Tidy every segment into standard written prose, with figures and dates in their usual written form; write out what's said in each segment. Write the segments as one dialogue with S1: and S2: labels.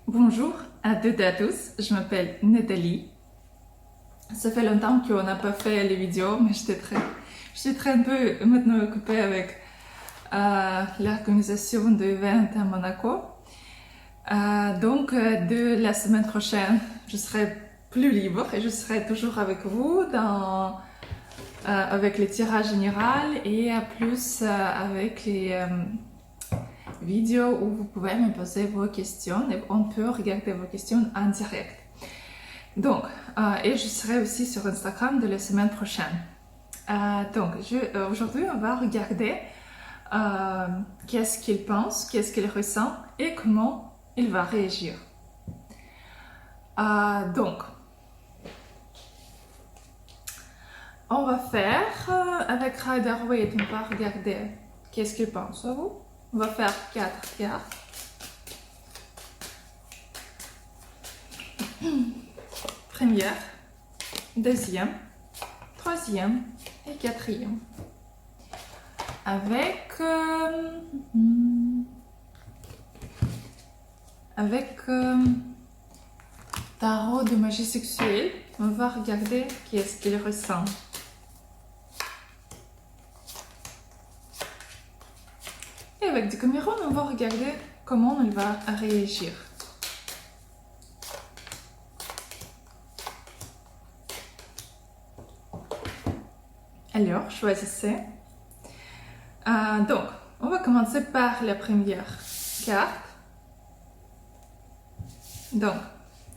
S1: Bonjour à toutes et à tous, je m'appelle Nathalie. Ça fait longtemps qu'on n'a pas fait les vidéos, mais j'étais très un peu maintenant occupée avec l'organisation de l'événement à Monaco. Donc, de la semaine prochaine, je serai plus libre et je serai toujours avec vous avec les tirages généraux et avec les vidéos où vous pouvez me poser vos questions et on peut regarder vos questions en direct. Donc, et je serai aussi sur Instagram de la semaine prochaine. Aujourd'hui, on va regarder qu'est-ce qu'il pense, qu'est-ce qu'il ressent et comment il va réagir. Donc, on va faire avec Rider-Waite, on va regarder qu'est-ce qu'il pense à vous. On va faire 4 cartes. Première, deuxième, troisième et quatrième. Avec tarot de magie sexuelle, on va regarder qu'est-ce qu'il ressent. Et avec du Cameroun, on va regarder comment il va réagir. Alors, choisissez. Donc, on va commencer par la première carte. Donc,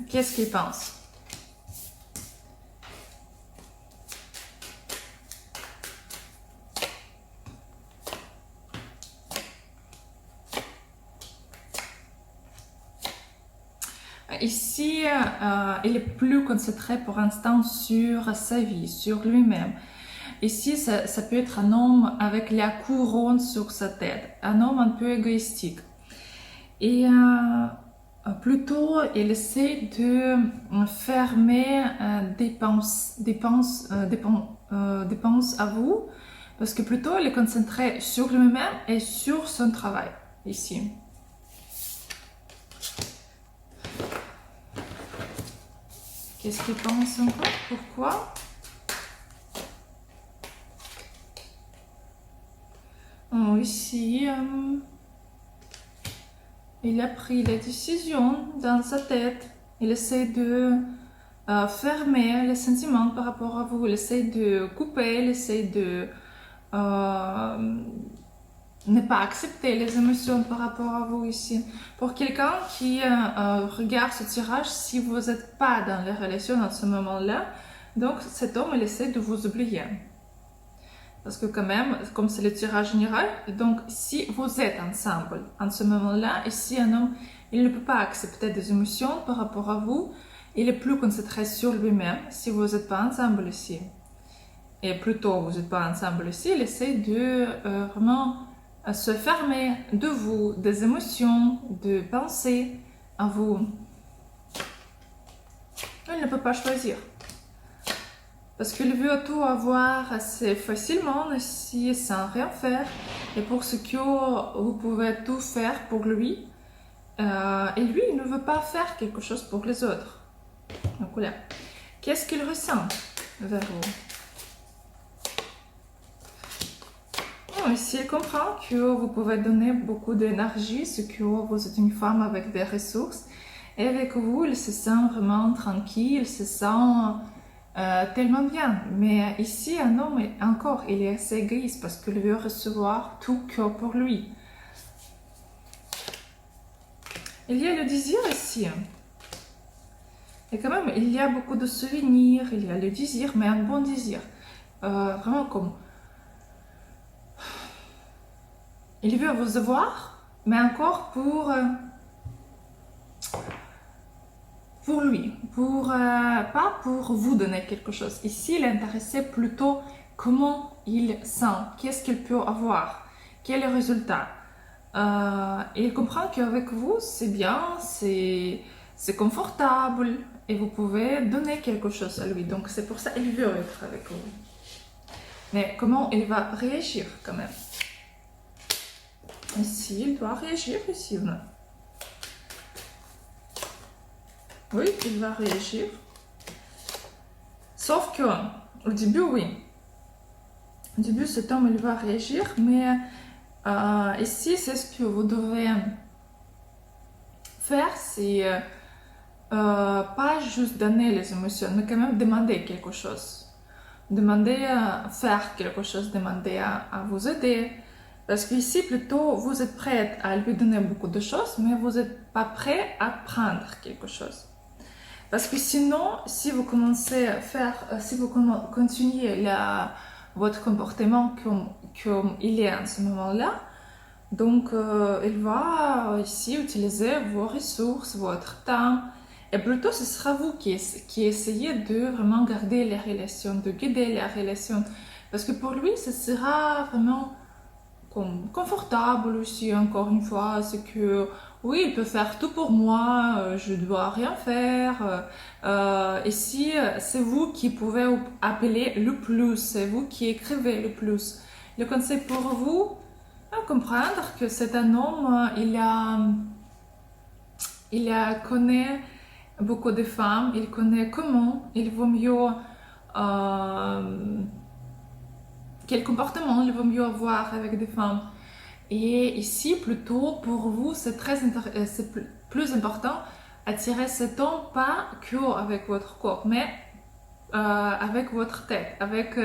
S1: qu'est-ce qu'il pense? Ici, il est plus concentré pour l'instant sur sa vie, sur lui-même. Ici, ça peut être un homme avec la couronne sur sa tête, un homme un peu égoïstique. Et plutôt, il essaie de fermer dépenses à vous, parce que plutôt, il est concentré sur lui-même et sur son travail, ici. Qu'est-ce qu'il pense encore? Pourquoi? Oh, ici, il a pris la décision dans sa tête. Il essaie de fermer les sentiments par rapport à vous. Il essaie de couper, il essaie de ne pas accepter les émotions par rapport à vous ici. Pour quelqu'un qui regarde ce tirage, si vous n'êtes pas dans la relation à ce moment-là, donc cet homme, il essaie de vous oublier. Parce que quand même, comme c'est le tirage général, donc si vous êtes ensemble en ce moment-là, et si un homme, il ne peut pas accepter des émotions par rapport à vous, il est plus concentré sur lui-même si vous n'êtes pas ensemble ici. Et plutôt vous n'êtes pas ensemble ici, il essaie de vraiment se fermer de vous, des émotions, de penser à vous. Il ne peut pas choisir. Parce qu'il veut tout avoir assez facilement ici sans rien faire. Et pour ce que vous pouvez tout faire pour lui. Et lui, il ne veut pas faire quelque chose pour les autres. Donc voilà. Qu'est-ce qu'il ressent vers vous? Ici, il comprend que vous pouvez donner beaucoup d'énergie, ce que vous êtes une femme avec des ressources. Et avec vous, il se sent vraiment tranquille, il se sent tellement bien. Mais ici, un homme, encore, il est assez égoïste parce qu'il veut recevoir tout que pour lui. Il y a le désir ici. Et quand même, il y a beaucoup de souvenirs, il y a le désir, mais un bon désir. Vraiment comme... Il veut vous voir, mais encore pour lui, pas pour vous donner quelque chose. Ici, il est intéressé plutôt comment il sent, qu'est-ce qu'il peut avoir, quel est le résultat. Il comprend qu'avec vous, c'est bien, c'est confortable et vous pouvez donner quelque chose à lui. Donc c'est pour ça qu'il veut être avec vous. Mais comment il va réagir quand même? Ici, il doit réagir ici ou non? Oui, il va réagir. Sauf que, au début, oui. Au début, cet homme, il va réagir, mais ici, c'est ce que vous devez faire, c'est pas juste donner les émotions, mais quand même demander quelque chose. Demander à faire quelque chose, demander à vous aider. Parce qu'ici, plutôt, vous êtes prête à lui donner beaucoup de choses, mais vous n'êtes pas prêt à prendre quelque chose. Parce que sinon, si vous commencez à faire, si vous continuez votre comportement comme il est en ce moment-là, donc il va ici utiliser vos ressources, votre temps, et plutôt ce sera vous qui essayez de vraiment garder les relations, de guider les relations. Parce que pour lui, ce sera vraiment confortable aussi, encore une fois, c'est que oui, il peut faire tout pour moi, je dois rien faire. Ici, c'est vous qui pouvez appeler le plus, c'est vous qui écrivez le plus. Le conseil pour vous, comprendre que c'est un homme, connaît beaucoup de femmes, il connaît comment il vaut mieux, quel comportement il vaut mieux avoir avec des femmes. Et ici, plutôt, pour vous, c'est plus important attirer cet homme pas que avec votre corps, mais avec votre tête, avec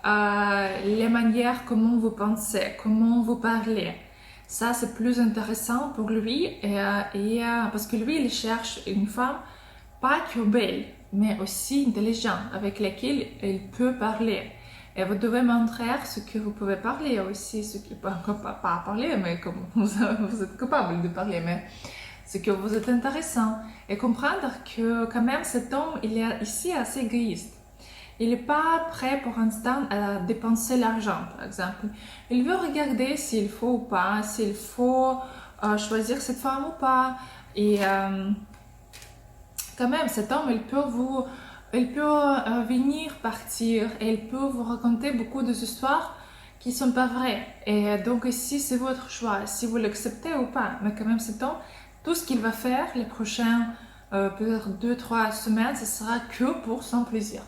S1: les manières comment vous pensez, comment vous parlez. Ça, c'est plus intéressant pour lui parce que lui, il cherche une femme pas que belle, mais aussi intelligente, avec laquelle il peut parler. Et vous devez montrer ce que vous pouvez parler aussi, ce que pas parler, mais comme vous êtes capable de parler, mais ce que vous êtes intéressant. Et comprendre que quand même cet homme, il est ici assez égoïste. Il n'est pas prêt pour l'instant à dépenser l'argent, par exemple. Il veut regarder s'il faut ou pas, s'il faut choisir cette femme ou pas. Et quand même, cet homme, il peut venir partir et il peut vous raconter beaucoup d'histoires qui ne sont pas vraies. Et donc ici, c'est votre choix, si vous l'acceptez ou pas. Mais quand même, cet homme, tout ce qu'il va faire les prochaines peut-être 2-3 semaines, ce sera que pour son plaisir,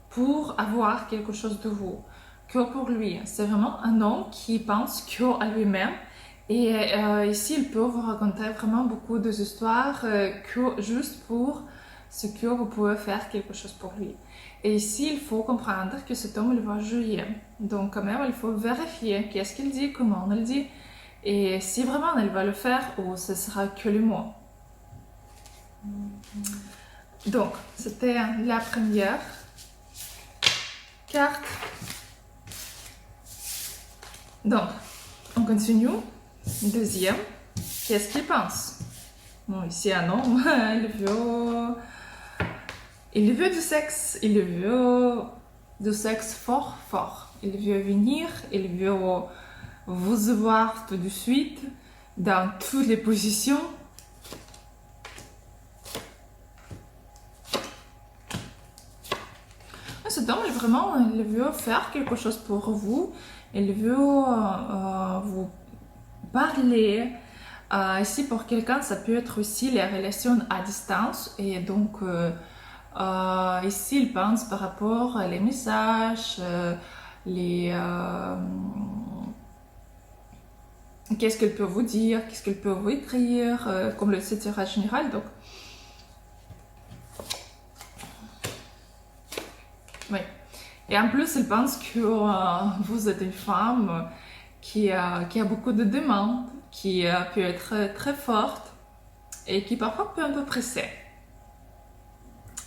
S1: pour avoir quelque chose de vous, que pour lui. C'est vraiment un homme qui pense qu'à lui-même. Et ici, il peut vous raconter vraiment beaucoup d'histoires que juste pour ce que vous pouvez faire quelque chose pour lui. Et ici, il faut comprendre que cet homme, il va jouir. Donc, quand même, il faut vérifier qu'est-ce qu'il dit, comment on le dit. Et si vraiment il va le faire, ou ce sera que le mot. Donc, c'était la première carte. Donc, on continue. Deuxième, qu'est-ce qu'il pense? Bon, ici, un homme, il veut du sexe, il veut du sexe fort, fort. Il veut venir, il veut vous voir tout de suite, dans toutes les positions. Cet homme, il veut faire quelque chose pour vous. Il veut vous parler. Ici, pour quelqu'un, ça peut être aussi les relations à distance. Et donc, ici, il pense par rapport aux messages, qu'est-ce qu'il peut vous dire, qu'est-ce qu'il peut vous écrire, comme le tirage général. Donc, oui. Et en plus, il pense que vous êtes une femme qui a beaucoup de demandes, qui peut être très forte et qui parfois peut un peu presser.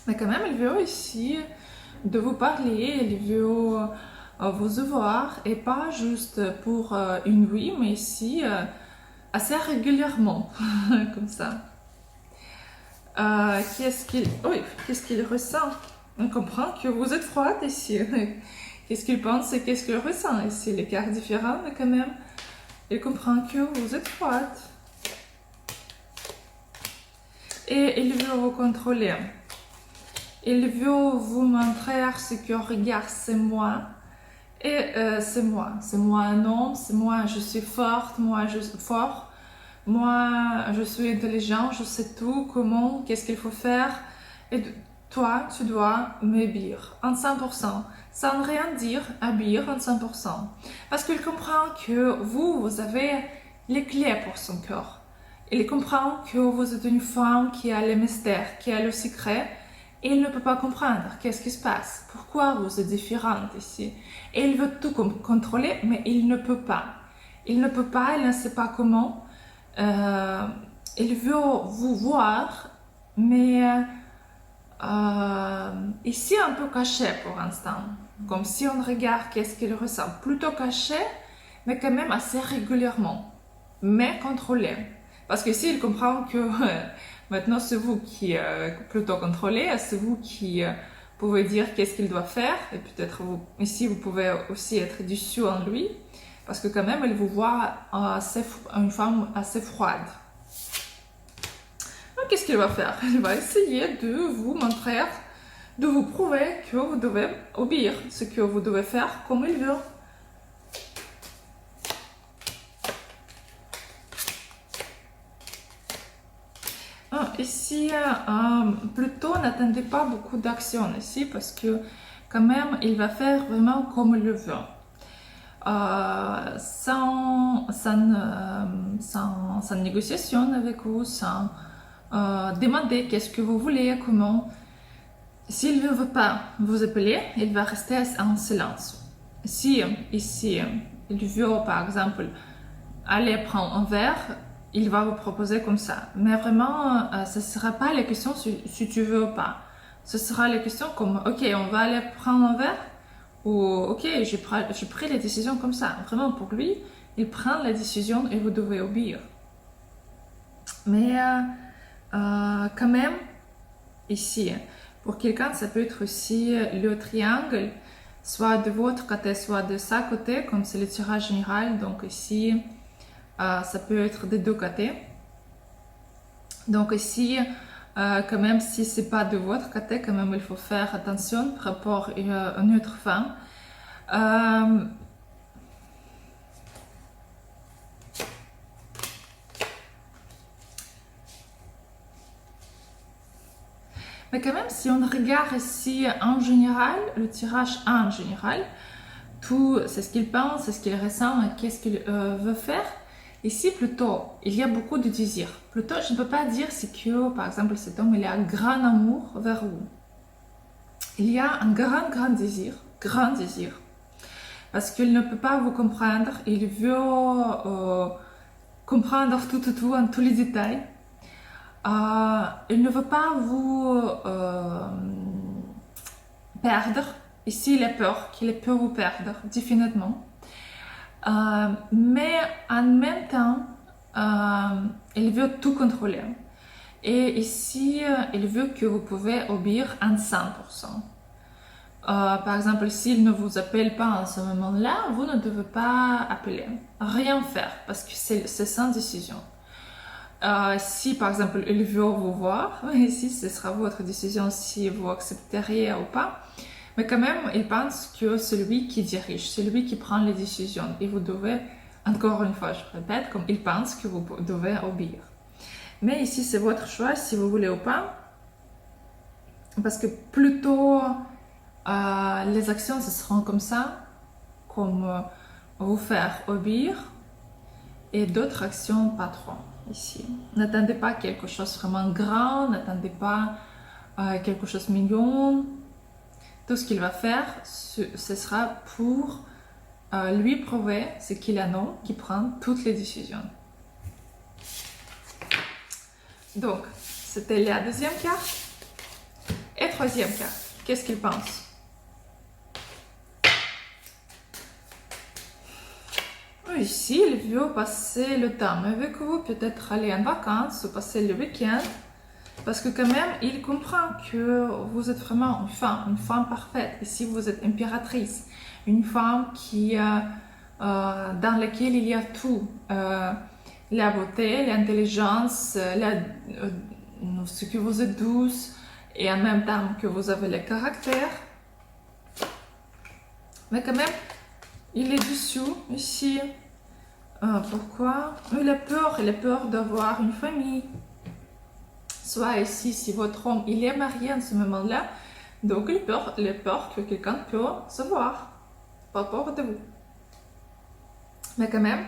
S1: Mais quand même, il veut aussi de vous parler, il veut vous voir, et pas juste pour une nuit, mais aussi assez régulièrement, comme ça. Qu'est-ce qu'il ressent? On comprend que vous êtes froide ici. Qu'est-ce qu'il pense et qu'est-ce qu'il ressent ici? Les cartes différentes, mais quand même, il comprend que vous êtes froide. Et il veut vous contrôler. Il veut vous montrer ce que regarde, c'est moi. Et c'est moi un homme, c'est moi, je suis forte, moi je suis fort. moi, je suis intelligent, je sais tout, comment, qu'est-ce qu'il faut faire. Et toi, tu dois m'obéir en 100%, sans rien dire, obéir en 100%. Parce qu'il comprend que vous avez les clés pour son cœur. Il comprend que vous êtes une femme qui a les mystères, qui a le secret. Et il ne peut pas comprendre qu'est-ce qui se passe, pourquoi vous êtes différente ici. Et il veut tout contrôler, mais il ne peut pas. Il ne peut pas, il ne sait pas comment. Il veut vous voir, mais ici un peu caché pour l'instant. Comme si on regarde qu'est-ce qu'il ressent. Plutôt caché, mais quand même assez régulièrement. Mais contrôlé. Parce que s'il comprend que maintenant c'est vous qui plutôt contrôlez, c'est vous qui pouvez dire qu'est-ce qu'il doit faire. Et peut-être ici vous pouvez aussi être déçu en lui. Parce que quand même, il vous voit une femme assez froide. Donc, qu'est-ce qu'il va faire? Il va essayer de vous montrer, de vous prouver que vous devez obéir, ce que vous devez faire comme il veut. Ici, plutôt, n'attendez pas beaucoup d'action ici parce que quand même, il va faire vraiment comme il le veut. Sans négociation avec vous, sans demander qu'est-ce que vous voulez, comment. S'il ne veut pas vous appeler, il va rester en silence. Si ici, il veut par exemple aller prendre un verre, il va vous proposer comme ça. Mais vraiment, ce ne sera pas la question si tu veux ou pas. Ce sera la question comme, ok, on va aller prendre un verre. Ou ok, j'ai pris la décision comme ça. Vraiment pour lui, il prend la décision et vous devez obéir. Mais quand même, ici, pour quelqu'un, ça peut être aussi le triangle, soit de votre côté, soit de sa côté, comme c'est le tirage général. Donc ici, ça peut être des deux côtés. Donc ici, quand même, si c'est pas de votre côté, quand même, il faut faire attention par rapport à une autre femme. Mais quand même, si on regarde ici en général, le tirage en général, tout, c'est ce qu'il pense, c'est ce qu'il ressent et qu'est-ce qu'il veut faire. Ici, plutôt, il y a beaucoup de désirs. Plutôt, je ne peux pas dire c'est que, par exemple, cet homme, il a un grand amour vers vous. Il y a un grand désir, parce qu'il ne peut pas vous comprendre, il veut comprendre tout en tous les détails. Il ne veut pas vous perdre. Ici, il a peur qu'il peut vous perdre, définitivement. Mais en même temps, il veut tout contrôler. Et ici, il veut que vous pouvez obéir en 100%. Par exemple, s'il ne vous appelle pas en ce moment-là, vous ne devez pas appeler. Rien faire, parce que c'est sans décision. Si par exemple il veut vous voir, ici ce sera votre décision si vous accepteriez ou pas. Mais quand même, il pense que c'est lui qui dirige, c'est lui qui prend les décisions. Et vous devez, encore une fois, je répète, comme il pense que vous devez obéir. Mais ici, c'est votre choix si vous voulez ou pas. Parce que plutôt, les actions, ce seront comme ça, comme vous faire obéir. Et d'autres actions, pas trop. Ici. N'attendez pas quelque chose vraiment grand, n'attendez pas quelque chose de mignon. Tout ce qu'il va faire, ce sera pour lui prouver ce qu'il a non, qui prend toutes les décisions. Donc, c'était la deuxième carte. Et troisième carte, qu'est-ce qu'il pense? Ici, il veut passer le temps avec vous, peut-être aller en vacances ou passer le week-end. Parce que quand même, il comprend que vous êtes vraiment une femme parfaite. Ici, vous êtes impératrice. Une femme dans laquelle il y a tout. La beauté, l'intelligence, ce que vous êtes douce et en même temps que vous avez le caractère. Mais quand même, il est dessous ici. Pourquoi? Il a peur d'avoir une famille. Soit ici, si votre homme il est marié en ce moment-là, donc il a peur que quelqu'un peut se voir par rapport de vous. Mais quand même,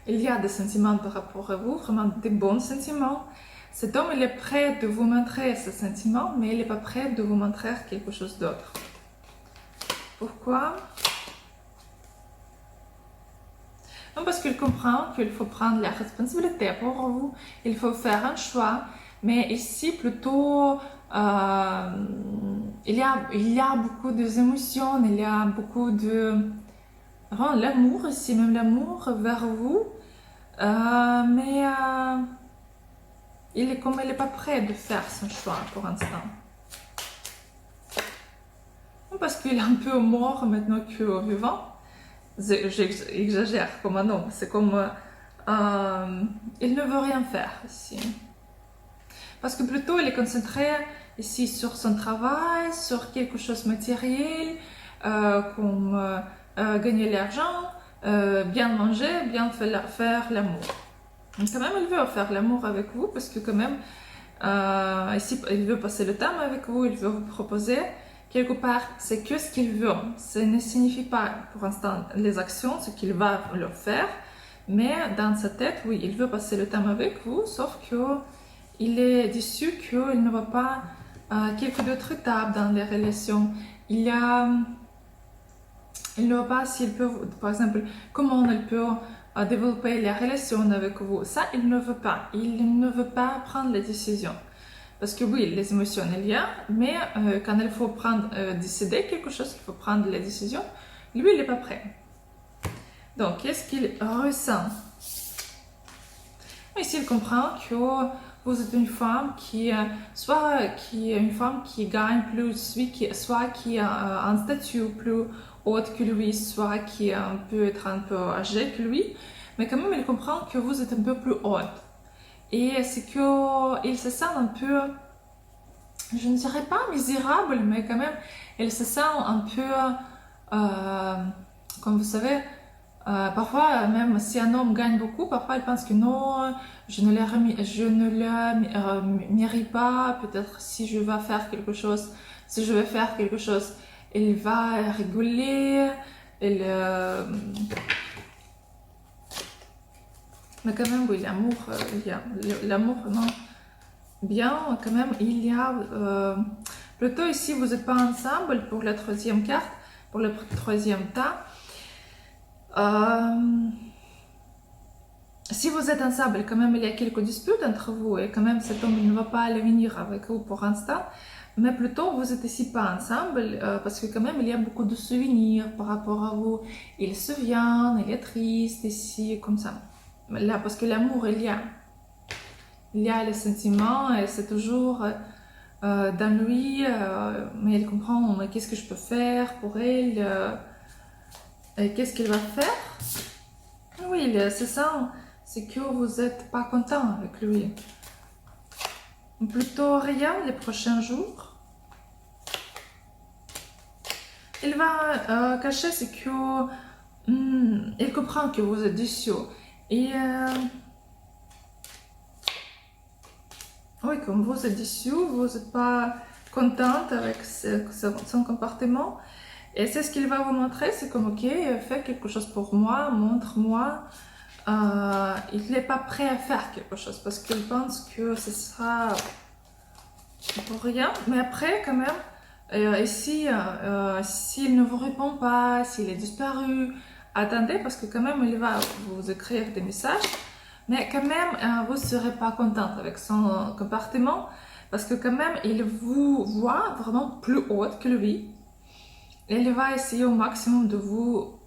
S1: il y a des sentiments par rapport à vous, vraiment des bons sentiments. Cet homme, il est prêt de vous montrer ce sentiment, mais il n'est pas prêt de vous montrer quelque chose d'autre. Pourquoi? Non, parce qu'il comprend qu'il faut prendre la responsabilité pour vous, il faut faire un choix, mais ici plutôt, il y a beaucoup d'émotions, il y a beaucoup de... l'amour ici, même l'amour vers vous, mais il n'est pas prêt de faire son choix pour l'instant. Parce qu'il est un peu mort maintenant que vivant. J'exagère comme un homme, c'est comme il ne veut rien faire ici. Parce que plutôt il est concentré ici sur son travail, sur quelque chose de matériel, comme gagner l'argent, bien manger, bien faire l'amour. Quand même, il veut faire l'amour avec vous parce que quand même, ici, il veut passer le temps avec vous, il veut vous proposer. Quelque part, c'est que ce qu'il veut. Ça ne signifie pas pour l'instant les actions, ce qu'il va leur faire, mais dans sa tête, oui, il veut passer le temps avec vous, sauf qu'il est déçu qu'il ne voit pas quelques d'autres étapes dans les relations. Il ne voit pas s'il peut, par exemple, comment il peut développer la relation avec vous. Ça, il ne veut pas. Il ne veut pas prendre les décisions. Parce que oui, les émotions, il y a, mais quand il faut décider quelque chose, il faut prendre les décisions, lui, il n'est pas prêt. Donc, qu'est-ce qu'il ressent? Ici, il comprend que vous êtes une femme une femme qui gagne plus, soit qui a un statut plus haut que lui, soit qui peut être un peu âgée que lui, mais quand même, il comprend que vous êtes un peu plus haute. Et c'est qu'il se sent un peu, je ne dirais pas misérable, mais quand même, il se sent un peu, comme vous savez, parfois, même si un homme gagne beaucoup, parfois il pense que non, je ne le mérite pas, peut-être si je vais faire quelque chose, il va rigoler, mais quand même, oui, l'amour, non, bien, quand même, il y a, plutôt ici, vous n'êtes pas ensemble pour la troisième carte, pour le troisième tas. Si vous êtes ensemble, quand même, il y a quelques disputes entre vous, et quand même, cet homme ne va pas aller venir avec vous pour l'instant, mais plutôt, vous êtes ici pas ensemble, parce que quand même, il y a beaucoup de souvenirs par rapport à vous. Il se vient, il est triste ici, comme ça. Là, parce que l'amour, il y a les sentiments et c'est toujours dans lui, mais il comprend mais qu'est-ce que je peux faire pour elle, et qu'est-ce qu'il va faire. Oui, c'est ça, c'est que vous n'êtes pas content avec lui. Plutôt rien les prochains jours. Il va cacher ce que il comprend que vous êtes déçu. Et oui, comme vous êtes déçu, vous n'êtes pas contente avec son comportement. Et c'est ce qu'il va vous montrer, c'est comme ok, fais quelque chose pour moi, montre-moi. Il n'est pas prêt à faire quelque chose parce qu'il pense que ce sera pour rien. Mais après, quand même, s'il ne vous répond pas, s'il est disparu, attendez parce que quand même, il va vous écrire des messages. Mais quand même, vous ne serez pas contente avec son comportement parce que quand même, il vous voit vraiment plus haute que lui. Et il va essayer au maximum de vous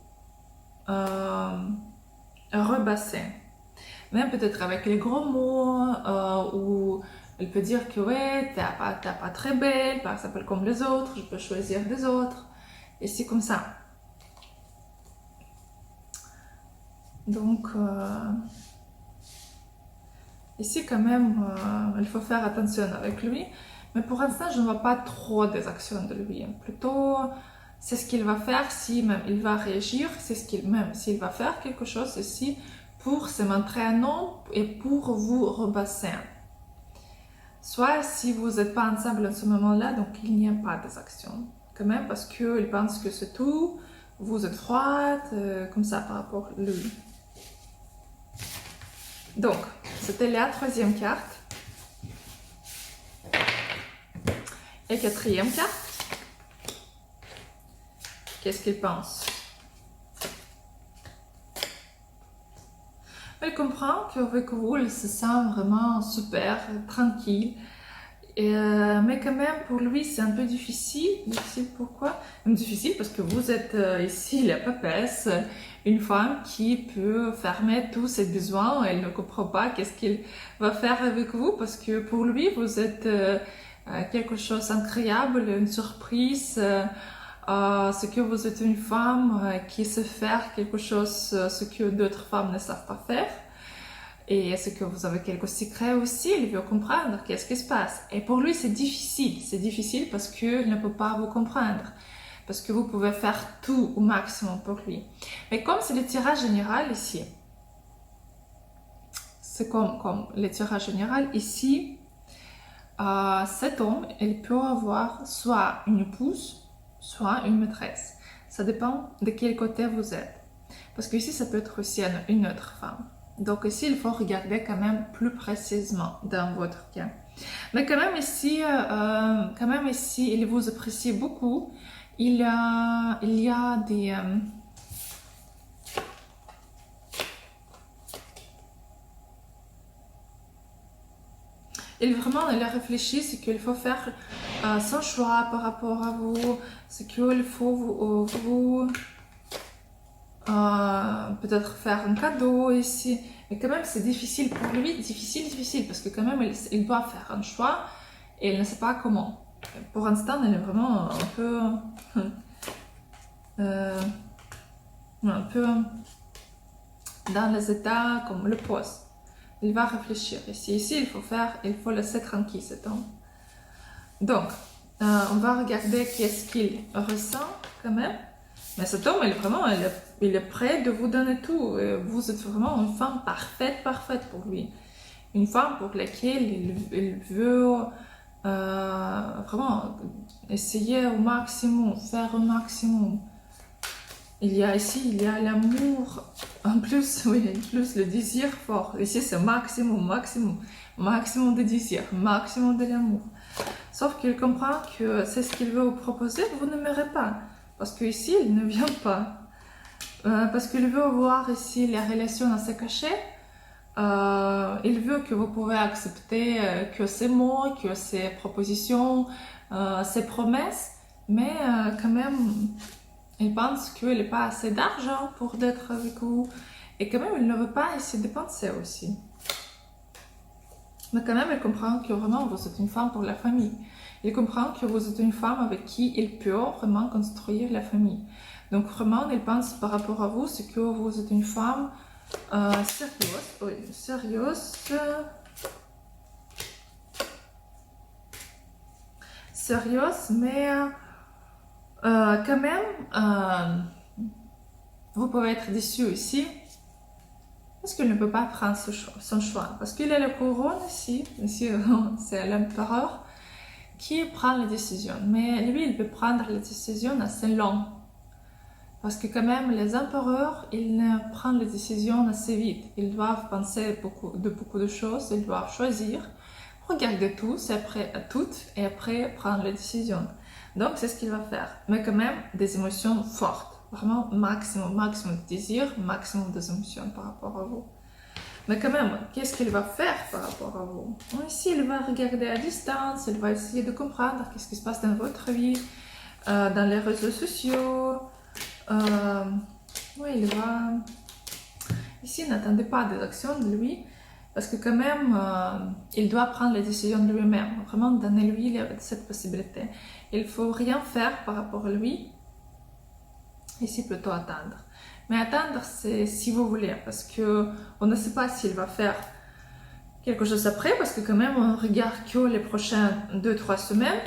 S1: rebasser. Même peut-être avec les gros mots, ou il peut dire que ouais, t'es pas très belle, par exemple comme les autres, je peux choisir des autres. Et c'est comme ça. Donc, ici quand même, il faut faire attention avec lui. Mais pour l'instant, je ne vois pas trop des actions de lui. Plutôt, c'est ce qu'il va faire, si même il va réagir, c'est ce qu'il même s'il va faire quelque chose ici pour se montrer un homme et pour vous repasser. Soit si vous n'êtes pas ensemble en ce moment-là, donc il n'y a pas des actions. Quand même, parce qu'il pense que c'est tout, vous êtes froide, comme ça par rapport à lui. Donc, c'était la troisième carte. Et quatrième carte. Qu'est-ce qu'il pense? Il comprend qu'avec vous, il se sent vraiment super, tranquille. Mais quand même, pour lui, c'est un peu difficile. Difficile pourquoi? Difficile parce que vous êtes ici la papesse, une femme qui peut fermer tous ses besoins. Elle ne comprend pas qu'est-ce qu'il va faire avec vous parce que pour lui, vous êtes quelque chose d'incroyable, une surprise. Ce que vous êtes une femme qui sait faire quelque chose, ce que d'autres femmes ne savent pas faire. Et est-ce que vous avez quelques secrets aussi? Il veut comprendre qu'est-ce qui se passe. Et pour lui, c'est difficile. C'est difficile parce qu'il ne peut pas vous comprendre. Parce que vous pouvez faire tout au maximum pour lui. Mais comme c'est le tirage général ici, c'est comme le tirage général ici, cet homme, il peut avoir soit une épouse, soit une maîtresse. Ça dépend de quel côté vous êtes. Parce que ici, ça peut être aussi une autre femme. Donc ici, il faut regarder quand même plus précisément dans votre cas. Mais quand même ici, il vous apprécie beaucoup. Il y a des... il a réfléchi ce qu'il faut faire son choix par rapport à vous, ce qu'il faut vous peut-être faire un cadeau ici. Mais quand même, c'est difficile pour lui, difficile, parce que quand même, il doit faire un choix et il ne sait pas comment. Pour l'instant, il est vraiment un peu dans les états comme le poste. Il va réfléchir ici. Ici, il faut laisser tranquille cet homme. Donc, on va regarder qu'est-ce qu'il ressent quand même. Mais cet homme, il est prêt de vous donner tout. Vous êtes vraiment une femme parfaite pour lui. Une femme pour laquelle il veut vraiment essayer au maximum, faire au maximum. Il y a l'amour, en plus le désir fort. Ici, c'est maximum de désir, maximum de l'amour. Sauf qu'il comprend que c'est ce qu'il veut vous proposer, vous ne m'aimez pas. Parce qu'ici, il ne vient pas. Parce qu'il veut voir ici les relations assez cachées. Il veut que vous pouvez accepter que ces mots, que ces propositions, ces promesses. Mais quand même, il pense qu'il n'a pas assez d'argent pour être avec vous. Et quand même, il ne veut pas ici dépenser aussi. Mais quand même, il comprend que vraiment, vous êtes une femme pour la famille. Il comprend que vous êtes une femme avec qui il peut vraiment construire la famille. Donc vraiment, il pense par rapport à vous, c'est que vous êtes une femme sérieuse, mais quand même, vous pouvez être déçu ici, parce qu'il ne peut pas prendre son choix. Parce qu'il a la couronne ici c'est l'empereur, qui prend les décisions. Mais lui, il peut prendre les décisions assez longues. Parce que quand même, les empereurs, ils ne prennent les décisions assez vite. Ils doivent penser beaucoup de choses, ils doivent choisir, regarder tout et après prendre les décisions. Donc, c'est ce qu'il va faire. Mais quand même, des émotions fortes. Vraiment, maximum de désir, maximum d'émotions par rapport à vous. Mais quand même, qu'est-ce qu'il va faire par rapport à vous? Ici, il va regarder à distance, il va essayer de comprendre qu'est-ce qui se passe dans votre vie, dans les réseaux sociaux. Il va... Ici, n'attendez pas des actions de lui, parce que quand même, il doit prendre les décisions de lui-même. Vraiment, donnez-lui cette possibilité. Il ne faut rien faire par rapport à lui. Ici, plutôt attendre. Mais attendre, c'est si vous voulez, parce que on ne sait pas s'il va faire quelque chose après, parce que quand même, on regarde que les prochaines 2-3 semaines.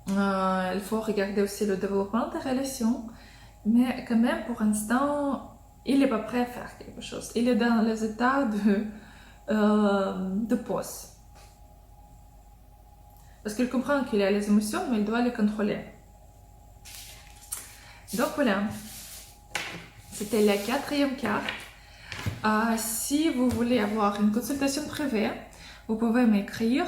S1: Il faut regarder aussi le développement des relations. Mais quand même, pour l'instant, il n'est pas prêt à faire quelque chose. Il est dans les états de pause. Parce qu'il comprend qu'il a les émotions, mais il doit les contrôler. Donc voilà, c'était la 4e carte. Si vous voulez avoir une consultation privée, vous pouvez m'écrire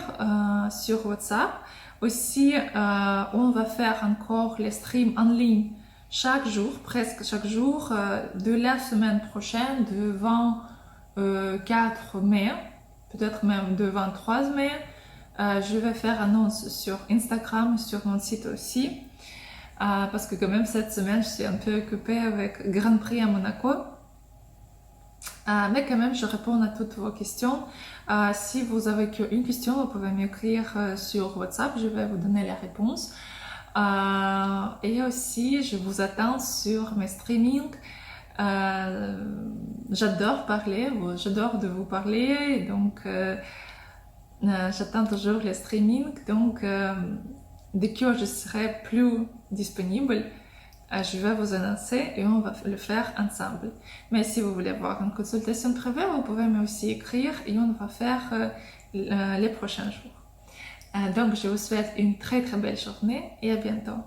S1: sur WhatsApp. Aussi, on va faire encore les streams en ligne chaque jour, presque chaque jour, de la semaine prochaine, de 24 mai, peut-être même de 23 mai. Je vais faire annonce sur Instagram, sur mon site aussi, parce que quand même cette semaine, je suis un peu occupée avec Grand Prix à Monaco. Mais quand même, je réponds à toutes vos questions. Si vous avez qu'une question, vous pouvez m'écrire sur WhatsApp, je vais vous donner la réponse. Et aussi, je vous attends sur mes streamings. J'adore parler, j'adore de vous parler, donc j'attends toujours les streamings. Donc, dès que je serai plus disponible, je vais vous annoncer et on va le faire ensemble. Mais si vous voulez avoir une consultation privée, vous pouvez aussi écrire et on va faire les prochains jours. Donc je vous souhaite une très très belle journée et à bientôt.